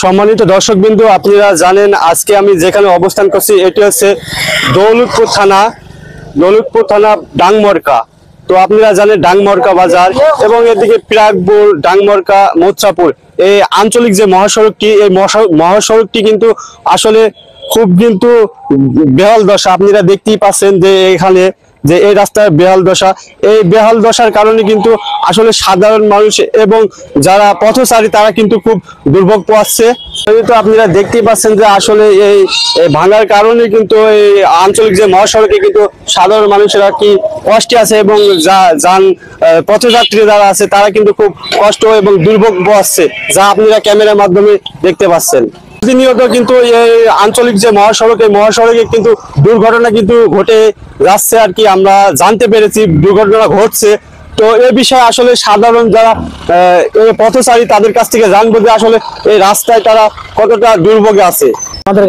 সম্মানিত দর্শকবৃন্দ, আপনারা জানেন আজকে আমি যেখানে অবস্থান করছি এটি হচ্ছে দৌলতপুর থানা ডাংমরকা। তো আপনারা জানেন ডাংমরকা বাজার এবং এদিকে পিরাকপুর, ডাংমরকা, মোচ্ছাপুর এই আঞ্চলিক যে মহাসড়কটি, এই মহাসড়কটি কিন্তু আসলে খুব বেহাল দশা। আপনারা দেখতেই পাচ্ছেন যে এখানে যে এই রাস্তার বেহাল দশা, এই বেহাল দশার কারণে কিন্তু আসলে সাধারণ মানুষ এবং যারা পথচারী তারা কিন্তু খুব দুর্ভোগ পোহাচ্ছে। তো আপনারা দেখতেই পাচ্ছেন যে আসলে এই ভাঙার কারণে কিন্তু এই আঞ্চলিক যে মহাসড়কে কিন্তু সাধারণ মানুষেরা কি কষ্টে আছে এবং পথযাত্রী যারা আছে তারা কিন্তু খুব কষ্ট এবং দুর্ভোগ পোহাচ্ছে, যা আপনারা ক্যামেরার মাধ্যমে দেখতে পাচ্ছেন। প্রতিনিয়ত কিন্তু এই আঞ্চলিক যে মহাসড়ক, এই মহাসড়কে কিন্তু দুর্ঘটনা কিন্তু ঘটে যাচ্ছে আর কি। আমরা জানতে পেরেছি দুর্ঘটনা ঘটছে। তো এই বিষয়ে আসলে সাধারণ যারা পথচারী তাদের কাছ থেকে জানবো যে আসলে এই রাস্তায় তারা কতটা দুর্ভোগে আছে।